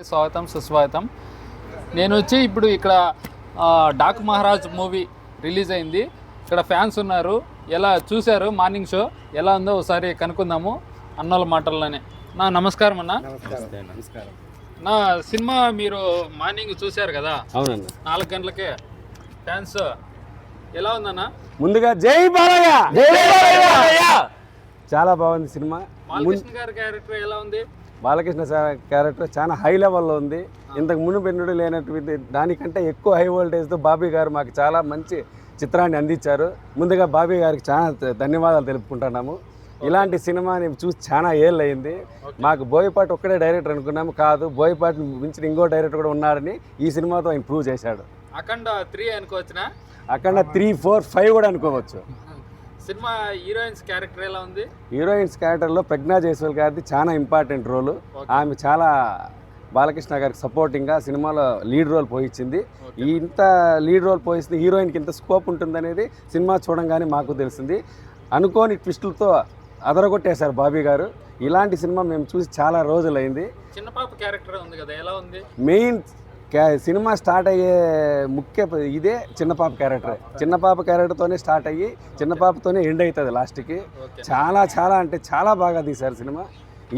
స్వాగతం సుస్వాగతం. నేను వచ్చి ఇప్పుడు ఇక్కడ డాక్ మహారాజ్ మూవీ రిలీజ్ అయింది. ఇక్కడ ఫ్యాన్స్ ఉన్నారు. ఎలా చూశారు మార్నింగ్ షో ఎలా ఉందో ఒకసారి కనుక్కుందాము అన్నోళ్ళ మాటల్లోనే. నా నమస్కారం అన్న. నమస్కారం. నా సినిమా మీరు మార్నింగ్ చూశారు కదా? అవునన్న. 4 గంటలకే ఫ్యాన్స్ ఎలా ఉందన్న? ముందుగా జై బాలయ్య, జై బాలయ్య. చాలా బాగుంది సినిమా. బాలకృష్ణ గారి క్యారెక్టర్ ఎలా ఉంది? బాలకృష్ణ క్యారెక్టర్ చాలా హై లెవెల్లో ఉంది. ఇంతకు మునుపెన్నడూ లేనటువంటి దానికంటే ఎక్కువ హై వోల్టేజ్తో బాబీ గారు మాకు చాలా మంచి చిత్రాన్ని అందించారు. ముందుగా బాబీ గారికి చాలా ధన్యవాదాలు తెలుపుకుంటున్నాము. ఇలాంటి సినిమాని చూసి చాలా ఏళ్ళు అయింది. మాకు బోయపాటి ఒక్కడే డైరెక్టర్ అనుకున్నాము, కాదు బోయపాటిని మించిన ఇంకో డైరెక్టర్ కూడా ఉన్నాడని ఈ సినిమాతో ఆయన ప్రూవ్ చేశాడు. అఖండ 3 అనుకోవచ్చునా? అఖండ 3, 4, 5 కూడా అనుకోవచ్చు. సినిమా హీరోయిన్స్ క్యారెక్టర్ ఎలా ఉంది? హీరోయిన్స్ క్యారెక్టర్లో ప్రజ్ఞా జైస్వాల్ గారిది చాలా ఇంపార్టెంట్ రోలు. ఆమె చాలా బాలకృష్ణ గారికి సపోర్టింగ్గా సినిమాలో లీడ్ రోల్ పోయించింది. ఇంత లీడ్ రోల్ పోయిస్తే హీరోయిన్కి ఇంత స్కోప్ ఉంటుందనేది సినిమా చూడంగానే మాకు తెలిసింది. అనుకోని ట్విస్టులతో అదరగొట్టేశారు బాబీ గారు. ఇలాంటి సినిమా మేము చూసి చాలా రోజులైంది. చిన్న పాప క్యారెక్టర్ ఉంది కదా, ఎలా ఉంది? మెయిన్ సినిమా స్టార్ట్ అయ్యే ముఖ్య ఇదే చిన్నపాప క్యారెక్టర్. చిన్నపాప క్యారెక్టర్తోనే స్టార్ట్ అయ్యి చిన్నపాపతోనే ఎండ్ అవుతుంది లాస్ట్కి. చాలా చాలా అంటే చాలా బాగా తీశారు సినిమా.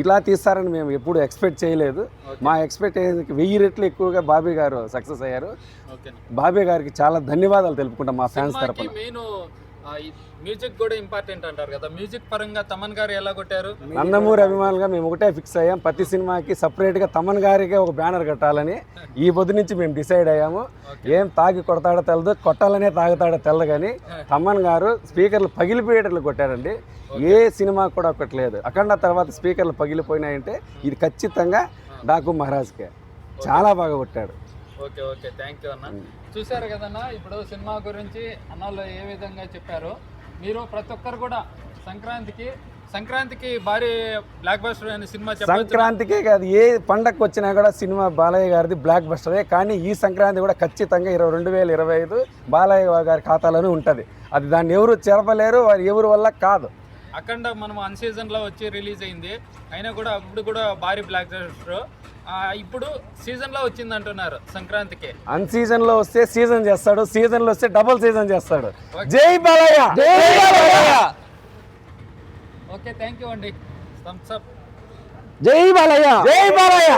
ఇలా తీస్తారని మేము ఎప్పుడు ఎక్స్పెక్ట్ చేయలేదు. మా ఎక్స్పెక్టేషన్కి 1000 రెట్లు ఎక్కువగా బాబీ గారు సక్సెస్ అయ్యారు. బాబీ గారికి చాలా ధన్యవాదాలు తెలుపుకుంటాం మా ఫ్యాన్స్ తరపున. మ్యూజిక్ కూడా ఇంపార్టెంట్ అంటారు కదా, మ్యూజిక్ పరంగా తమన్ గారు ఎలా కొట్టారు? నందమూరి అభిమానులుగా మేము ఒకటే ఫిక్స్ అయ్యాం, ప్రతి సినిమాకి సపరేట్గా తమన్ గారికి ఒక బ్యానర్ కట్టాలని ఈ పొద్దు నుంచి మేము డిసైడ్ అయ్యాము. ఏం తాగి కొడతాడో తెలదు, కొట్టాలనే తాగుతాడో తెలదు, కానీ తమన్ గారు స్పీకర్లు పగిలిపోయేటట్లు కొట్టారండి. ఏ సినిమా కూడా కొట్టలేదు. అఖండ తర్వాత స్పీకర్లు పగిలిపోయినాయంటే ఇది ఖచ్చితంగా డాకు మహారాజ్కే. చాలా బాగా కొట్టాడు. ఓకే ఓకే, థ్యాంక్ యూ అన్న. చూశారు కదన్నా ఇప్పుడు సినిమా గురించి అన్నోళ్ళు ఏ విధంగా చెప్పారు. మీరు ప్రతి ఒక్కరు కూడా సంక్రాంతికి భారీ బ్లాక్ బస్టర్ అనే సినిమా సంక్రాంతికే కాదు, ఏ పండగకు వచ్చినా కూడా సినిమా బాలయ్య గారిది బ్లాక్ బస్టరే. కానీ ఈ సంక్రాంతి కూడా ఖచ్చితంగా 2025 బాలయ్య గారి ఖాతాలోనే ఉంటుంది. అది దాన్ని ఎవరు చెరపలేరు, ఎవరి వల్ల కాదు. అఖండ మనం అన్ సీజన్లో వచ్చి రిలీజ్ అయింది, అయినా కూడా అప్పుడు కూడా భారీ బ్లాక్ బస్టర్. ఇప్పుడు సీజన్లో వచ్చింది అంటున్నారు సంక్రాంతికి. అన్ సీజన్లో వస్తే సీజన్ చేస్తాడు, సీజన్లో వస్తే డబుల్ సీజన్ చేస్తాడు. జై బాలయ్య, జై బాలయ్య. ఓకే, థ్యాంక్ యూ అండి. Thumbs up. జై బాలయ్య, జై బాలయ్య.